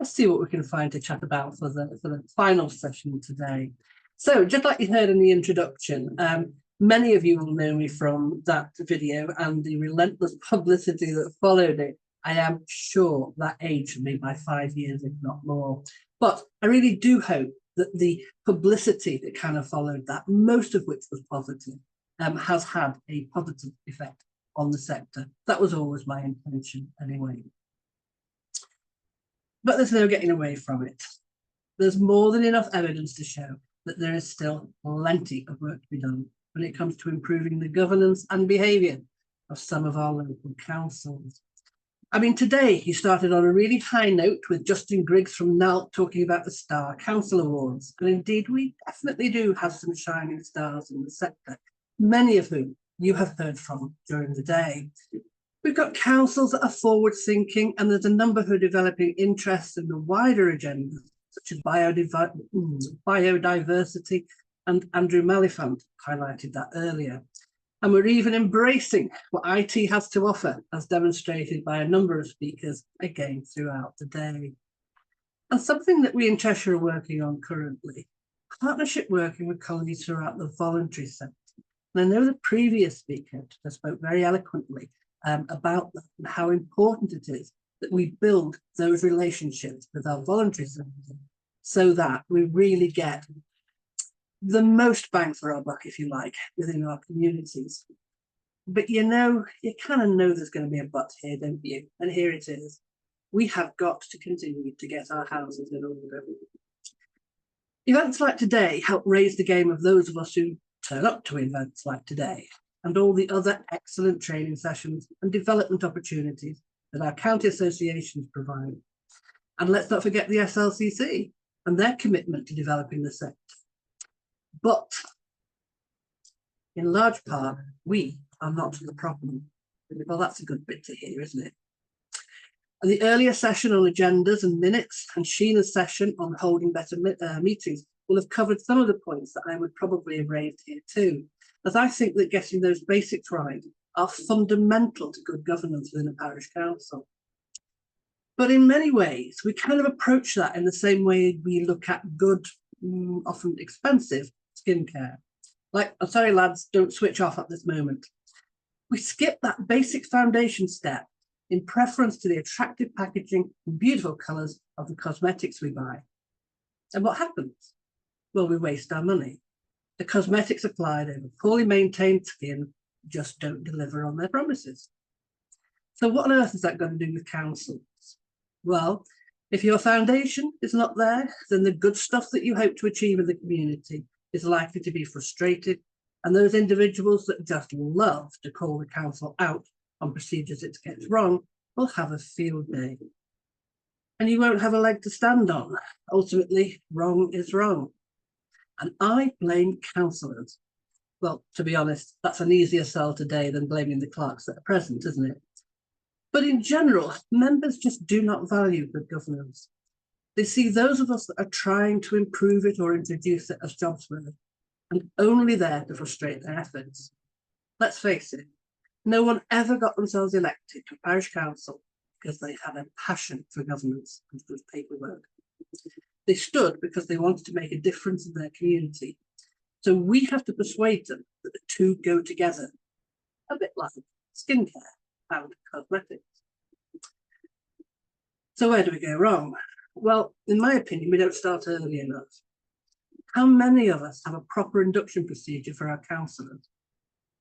Let's see what we can find to chat about for the final session today. So, just like you heard in the introduction, many of you will know me from that video and the relentless publicity that followed it. I am sure that aged me by 5 years, if not more. But I really do hope that the publicity that kind of followed that, most of which was positive, has had a positive effect on the sector. That was always my intention anyway. But there's no getting away from it. There's more than enough evidence to show that there is still plenty of work to be done when it comes to improving the governance and behaviour of some of our local councils. I mean, today he started on a really high note with Justin Griggs from NALT talking about the Star Council Awards. And indeed, we definitely do have some shining stars in the sector, many of whom you have heard from during the day. We've got councils that are forward thinking, and there's a number who are developing interests in the wider agenda, such as biodiversity, and Andrew Malifant highlighted that earlier. And we're even embracing what IT has to offer, as demonstrated by a number of speakers again throughout the day. And something that we in Cheshire are working on currently, partnership working with colleagues throughout the voluntary sector. And I know the previous speaker spoke very eloquently about that and how important it is that we build those relationships with our voluntary sector so that we really get the most bang for our buck, if you like, within our communities. But you kind of know there's going to be a but here, don't you? And here it is. We have got to continue to get our houses in order. Events like today help raise the game of those of us who turn up to events like today, and all the other excellent training sessions and development opportunities that our county associations provide. And let's not forget the SLCC and their commitment to developing the sector. But in large part, we are not the problem. Well, that's a good bit to hear, isn't it? And the earlier session on agendas and minutes and Sheena's session on holding better meetings will have covered some of the points that I would probably have raised here too, as I think that getting those basics right are fundamental to good governance within a parish council. But in many ways, we kind of approach that in the same way we look at good, often expensive skincare. Like, I'm sorry, lads, don't switch off at this moment. We skip that basic foundation step in preference to the attractive packaging and beautiful colours of the cosmetics we buy. And what happens? Well, we waste our money. The cosmetics applied over poorly maintained skin just don't deliver on their promises. So what on earth is that going to do with councils? Well, if your foundation is not there, then the good stuff that you hope to achieve in the community is likely to be frustrated, and those individuals that just love to call the council out on procedures it gets wrong will have a field day. And you won't have a leg to stand on. Ultimately, wrong is wrong. And I blame councillors. Well, to be honest, that's an easier sell today than blaming the clerks that are present, isn't it? But in general, members just do not value good governance. They see those of us that are trying to improve it or introduce it as jobsworth, and only there to frustrate their efforts. Let's face it, no one ever got themselves elected to a parish council because they had a passion for governance and good paperwork. They stood because they wanted to make a difference in their community. So we have to persuade them that the two go together, a bit like skincare and cosmetics. So where do we go wrong? Well, in my opinion, we don't start early enough. How many of us have a proper induction procedure for our councillors?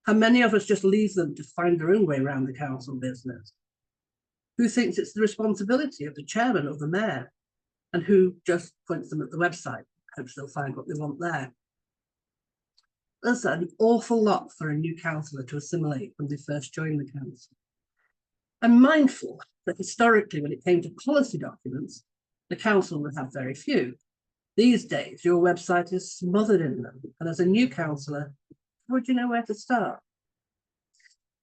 How many of us just leave them to find their own way around the council business? Who thinks it's the responsibility of the chairman or the mayor? And who just points them at the website, hopes they'll find what they want there? There's an awful lot for a new councillor to assimilate when they first join the council. I'm mindful that historically, when it came to policy documents, the council would have very few. These days, your website is smothered in them, and as a new councillor, how would you know where to start?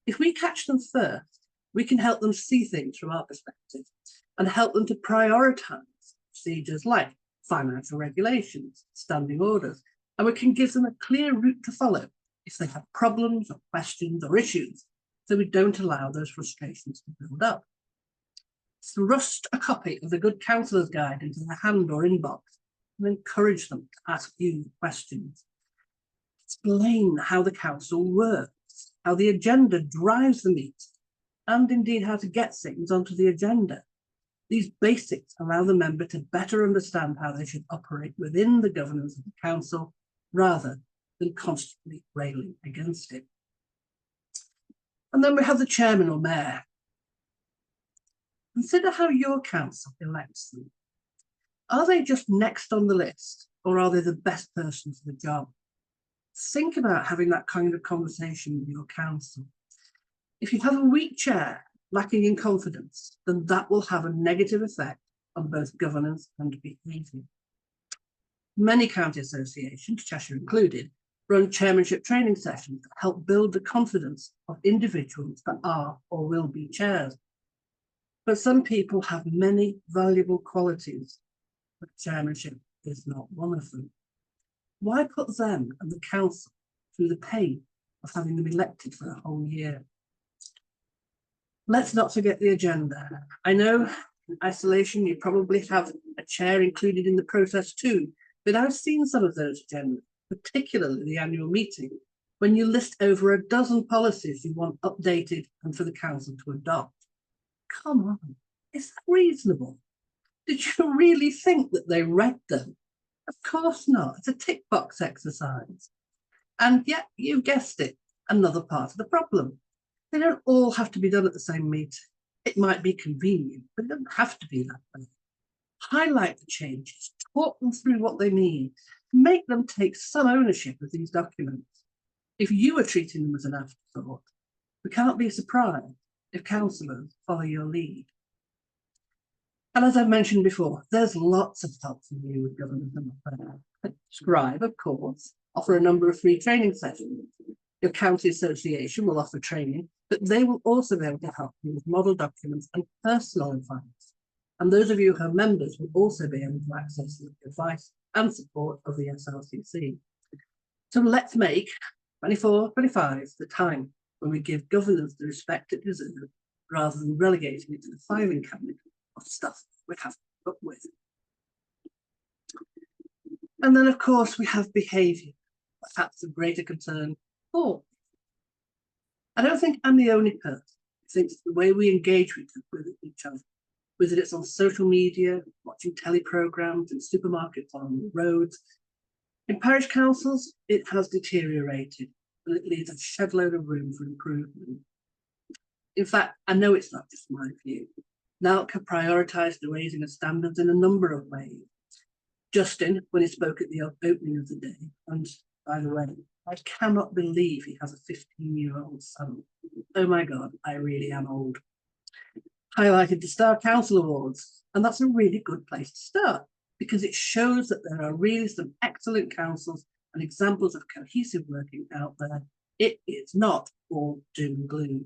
If we catch them first, we can help them see things from our perspective and help them to prioritise procedures like financial regulations, standing orders, and we can give them a clear route to follow if they have problems or questions or issues, so we don't allow those frustrations to build up. Thrust a copy of the Good Counsellor's Guide into their hand or inbox and encourage them to ask you questions. Explain how the council works, how the agenda drives the meeting, and indeed how to get things onto the agenda. These basics allow the member to better understand how they should operate within the governance of the council rather than constantly railing against it. And then we have the chairman or mayor. Consider how your council elects them. Are they just next on the list, or are they the best person for the job? Think about having that kind of conversation with your council. If you have a weak chair, lacking in confidence, then that will have a negative effect on both governance and behaviour. Many county associations, Cheshire included, run chairmanship training sessions that help build the confidence of individuals that are or will be chairs. But some people have many valuable qualities, but chairmanship is not one of them. Why put them and the council through the pain of having them elected for a whole year? Let's not forget the agenda. I know in isolation you probably have a chair included in the process too, but I've seen some of those agendas, particularly the annual meeting, when you list over a dozen policies you want updated and for the council to adopt. Come on, is that reasonable? Did you really think that they read them? Of course not. It's a tick box exercise. And yet, you guessed it, another part of the problem. They don't all have to be done at the same meeting. It might be convenient, but it doesn't have to be that way. Highlight the changes, talk them through what they mean, make them take some ownership of these documents. If you are treating them as an afterthought, we can't be surprised if councillors follow your lead. And as I've mentioned before, there's lots of help from you with governance and affairs. Scribe, of course, offer a number of free training sessions. Your county association will offer training, but they will also be able to help you with model documents and personal advice. And those of you who are members will also be able to access the advice and support of the SRCC. So let's make 24-25 the time when we give governance the respect it deserves, rather than relegating it to the filing cabinet of stuff we have to put up with. And then, of course, we have behaviour, perhaps of greater concern for. I don't think I'm the only person who thinks the way we engage with each other, whether it's on social media, watching telly programmes, in supermarkets, on the roads, in parish councils, it has deteriorated, and it leaves a shed load of room for improvement. In fact, I know it's not just my view. NALC have prioritised the raising of standards in a number of ways. Justin, when he spoke at the opening of the day, and by the way, I cannot believe he has a 15-year-old son. Oh my God, I really am old. Highlighted the Star Council Awards, and that's a really good place to start because it shows that there are really some excellent councils and examples of cohesive working out there. It is not all doom and gloom.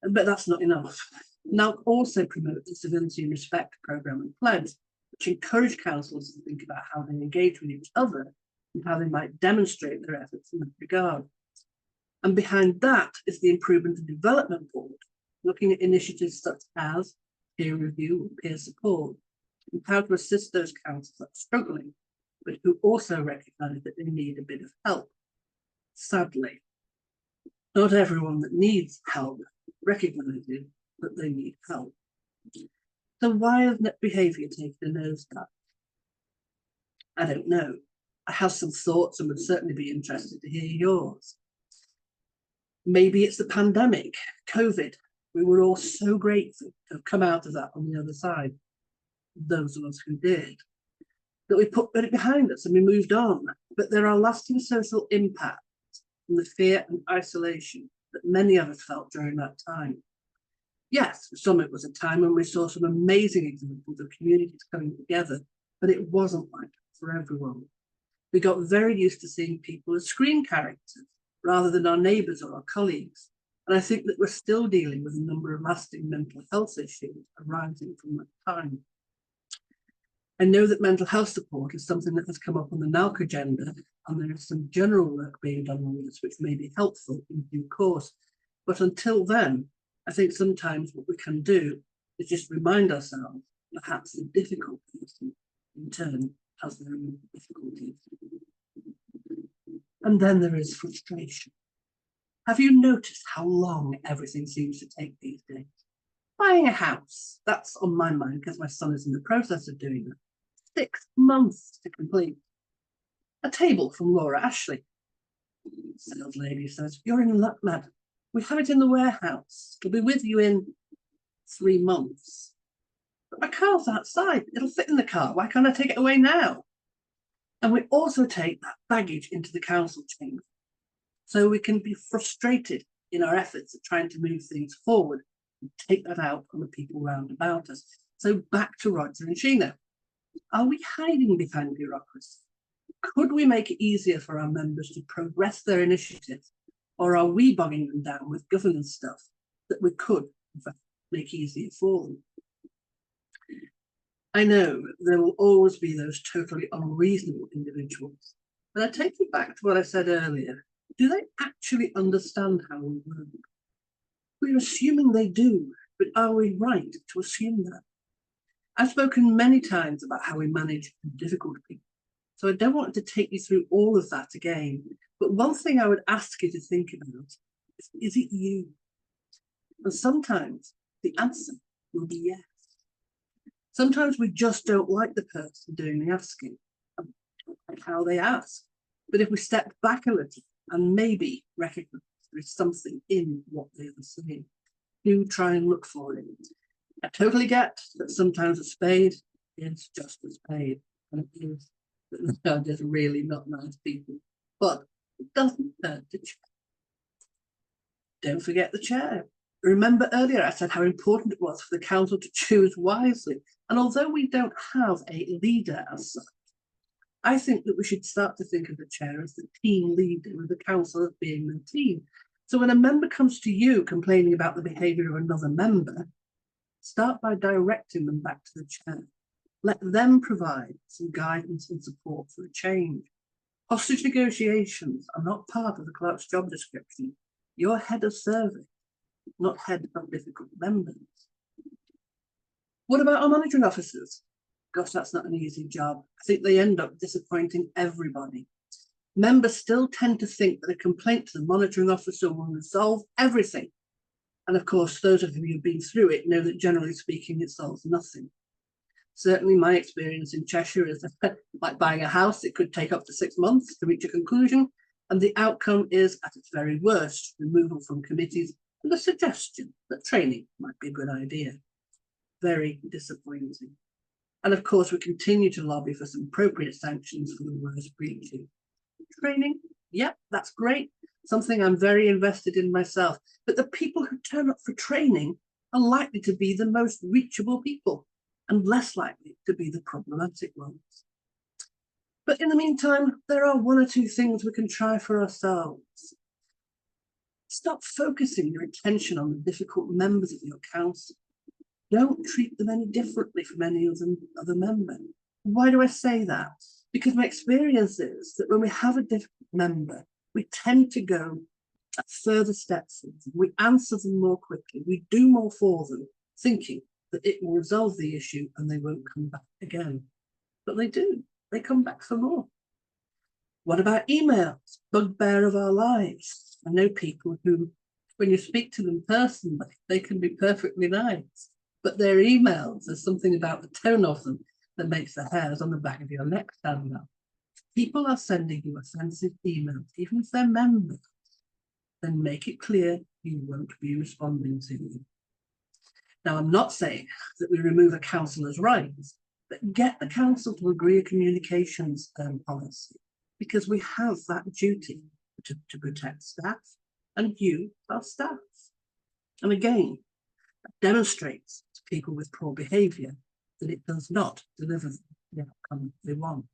But that's not enough. NALC also promote the Civility and Respect programme and pledge, which encourage councils to think about how they engage with each other and how they might demonstrate their efforts in that regard. And behind that is the Improvement and Development Board, looking at initiatives such as peer review and peer support, and how to assist those councils that are struggling, but who also recognise that they need a bit of help. Sadly, not everyone that needs help recognises that they need help. So why has net behaviour taken a nosedive? I don't know. I have some thoughts and would certainly be interested to hear yours. Maybe it's the pandemic, COVID. We were all so grateful to have come out of that on the other side, those of us who did, that we put it behind us and we moved on. But there are lasting social impacts from the fear and isolation that many of us felt during that time. Yes, for some it was a time when we saw some amazing examples of communities coming together, but it wasn't like that for everyone. We got very used to seeing people as screen characters rather than our neighbours or our colleagues. And I think that we're still dealing with a number of lasting mental health issues arising from that time. I know that mental health support is something that has come up on the NALC agenda, and there is some general work being done on this which may be helpful in due course. But until then, I think sometimes what we can do to just remind ourselves perhaps the difficult person in turn has their own difficulties. And then there is frustration. Have you noticed how long everything seems to take these days? Buying a house, that's on my mind because my son is in the process of doing that. 6 months to complete. A table from Laura Ashley. Sales lady says, "You're in luck, madam. We have it in the warehouse. It'll be with you in 3 months. But my car's outside. It'll fit in the car. Why can't I take it away now?" And we also take that baggage into the council chamber. So we can be frustrated in our efforts at trying to move things forward and take that out on the people round about us. So back to Roger and Sheena. Are we hiding behind bureaucracy? Could we make it easier for our members to progress their initiatives? Or are we bogging them down with governance stuff that we could, in fact, make easier for them? I know there will always be those totally unreasonable individuals, but I take you back to what I said earlier. Do they actually understand how we work? We're assuming they do, but are we right to assume that? I've spoken many times about how we manage difficult people, so I don't want to take you through all of that again. But one thing I would ask you to think about is it you? And sometimes the answer will be yes. Sometimes we just don't like the person doing the asking, and like how they ask. But if we step back a little and maybe recognize there is something in what they are saying, do try and look for it. I totally get that sometimes a spade is just a spade, and it is that they're just really not nice people. But it doesn't hurt to check. Don't forget the chair. Remember earlier I said how important it was for the council to choose wisely. And although we don't have a leader as such, I think that we should start to think of the chair as the team leader, with the council as being the team. So when a member comes to you complaining about the behaviour of another member, start by directing them back to the chair. Let them provide some guidance and support for a change. Hostage negotiations are not part of the clerk's job description. You're head of service, not head of difficult members. What about our monitoring officers? Gosh, that's not an easy job. I think they end up disappointing everybody. Members still tend to think that a complaint to the monitoring officer will resolve everything. And of course, those of you who've been through it know that generally speaking, it solves nothing. Certainly my experience in Cheshire is like buying a house. It could take up to 6 months to reach a conclusion. And the outcome is, at its very worst, removal from committees and a suggestion that training might be a good idea. Very disappointing. And of course, we continue to lobby for some appropriate sanctions for the worst breaches. Training, yep, that's great. Something I'm very invested in myself. But the people who turn up for training are likely to be the most reachable people and less likely to be the problematic ones. But in the meantime, there are 1 or 2 things we can try for ourselves. Stop focusing your attention on the difficult members of your council. Don't treat them any differently from any other member. Why do I say that? Because my experience is that when we have a difficult member, we tend to go a further steps. We answer them more quickly. We do more for them, thinking that it will resolve the issue and they won't come back again. But they do. They come back for more. What about emails? Bugbear of our lives. I know people who, when you speak to them personally, they can be perfectly nice. But their emails, there's something about the tone of them that makes the hairs on the back of your neck stand up. If people are sending you offensive emails, even if they're members, then make it clear you won't be responding to them. Now, I'm not saying that we remove a councillor's rights, but get the council to agree a communications policy, because we have that duty to protect staff, and you are staff. And again, that demonstrates to people with poor behaviour that it does not deliver the outcome they want.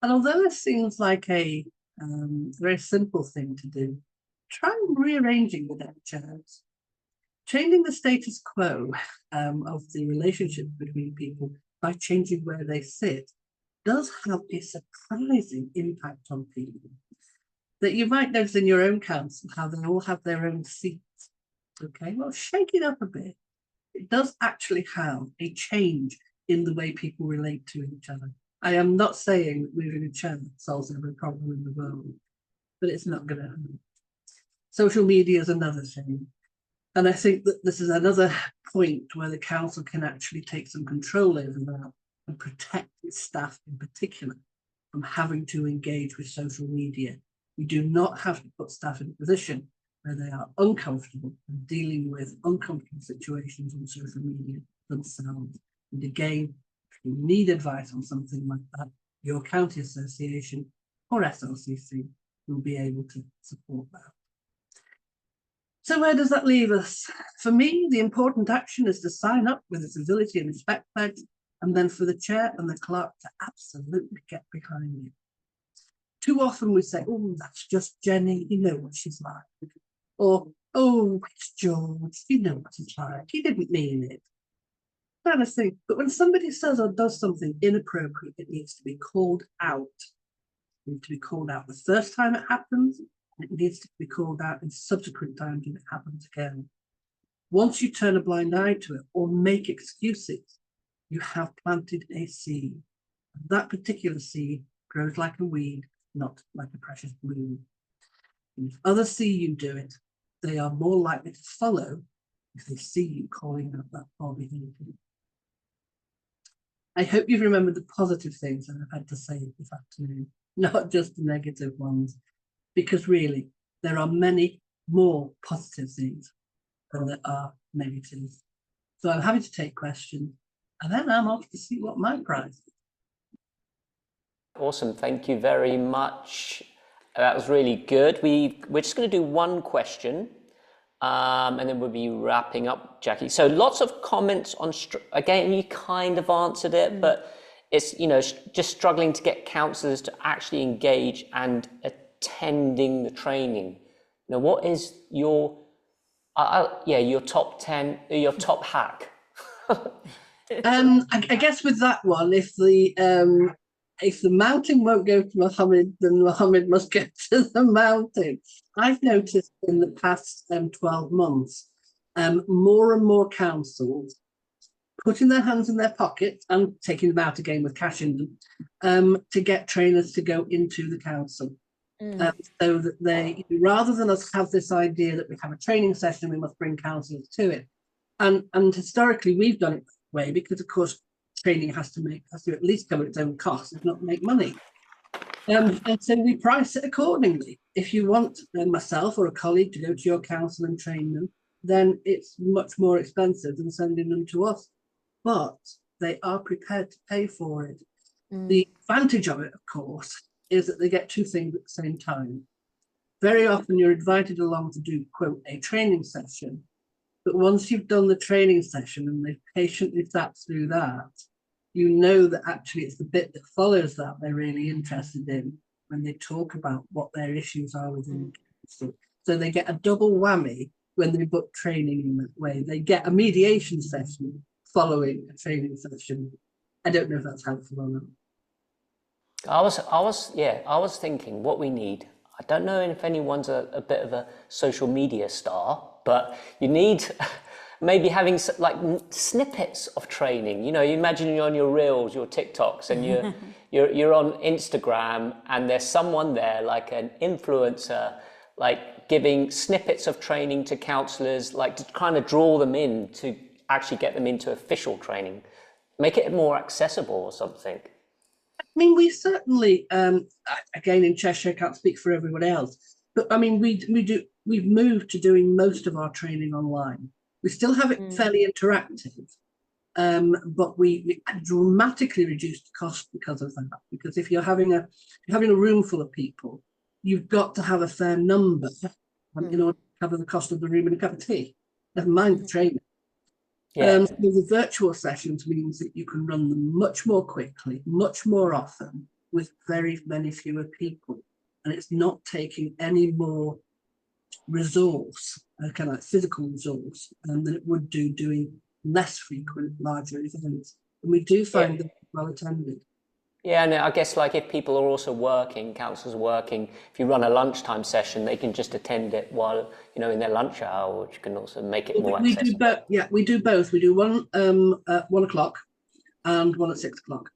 And although this seems like a very simple thing to do, try rearranging the deck chairs. Changing the status quo of the relationship between people by changing where they sit does have a surprising impact on people. That you might notice in your own council how they all have their own seats. Okay, well, shake it up a bit. it does actually have a change in the way people relate to each other. I am not saying that moving a chair solves every problem in the world, but it's not going to happen. Social media is another thing. And I think that this is another point where the council can actually take some control over that and protect its staff in particular from having to engage with social media. We do not have to put staff in a position where they are uncomfortable and dealing with uncomfortable situations on social media themselves. And again, if you need advice on something like that, your county association or SLCC will be able to support that. So where does that leave us? For me, the important action is to sign up with a civility and respect pledge, and then for the chair and the clerk to absolutely get behind it. Too often we say, oh, that's just Jenny, you know what she's like. Or, oh, it's George, you know what he's like, he didn't mean it. Kind of thing. But when somebody says or does something inappropriate, it needs to be called out. It needs to be called out the first time it happens, and it needs to be called out in subsequent times when it happens again. Once you turn a blind eye to it or make excuses, you have planted a seed. That particular seed grows like a weed, not like a precious bloom. And if others see you do it, they are more likely to follow if they see you calling out that poor behaviour. I hope you've remembered the positive things that I've had to say this afternoon, not just the negative ones, because really there are many more positive things than there are negatives. So I'm happy to take questions, and then I'm off to see what my prize is. Awesome, thank you very much. That was really good. We're just going to do one question, and then we'll be wrapping up, Jackie. So lots of comments on, again, you kind of answered it, but it's, you know, just struggling to get counsellors to actually engage and attending the training. Now, what is your, your top 10, your top hack? I guess with that one, if the mountain won't go to Mohammed, then Mohammed must go to the mountain. I've noticed in the past 12 months, more and more councils putting their hands in their pockets and taking them out again with cash in them, to get trainers to go into the council. So that they, rather than us have this idea that we have a training session, we must bring councillors to it. And historically, we've done it that way because, of course, training has to at least cover its own costs, if not make money. And so we price it accordingly. If you want myself or a colleague to go to your council and train them, then it's much more expensive than sending them to us. But they are prepared to pay for it. The advantage of it, of course, is that they get two things at the same time. Very often you're invited along to do, quote, a training session. But once you've done the training session and they've patiently sat through that, you know that actually it's the bit that follows that they're really interested in when they talk about what their issues are within the council. So they get a double whammy when they book training in that way. They get a mediation session following a training session. I don't know if that's helpful or not. I was thinking what we need. I don't know if anyone's a bit of a social media star, but you need maybe having like snippets of training. You know, you imagine you're on your reels, your TikToks, and you're on Instagram, and there's someone there, like an influencer, like giving snippets of training to counsellors, like to kind of draw them in to actually get them into official training, make it more accessible or something. I mean, we certainly, again, in Cheshire, I can't speak for everyone else, but I mean, we've moved to doing most of our training online. We still have it fairly interactive, but we dramatically reduced the cost because of that. Because if you're having a room full of people, you've got to have a fair number in order to cover the cost of the room and a cup of tea. Never mind the training. The virtual sessions means that you can run them much more quickly, much more often, with very many fewer people, and it's not taking any more resource, kind of like physical resource, than it would do doing less frequent, larger events. And we do find them well attended. Yeah, and I guess like if people are also working, councils are working, if you run a lunchtime session, they can just attend it while, in their lunch hour, which can also make it more We do accessible. both. Yeah, we do both. We do one at 1 o'clock and one at 6 o'clock.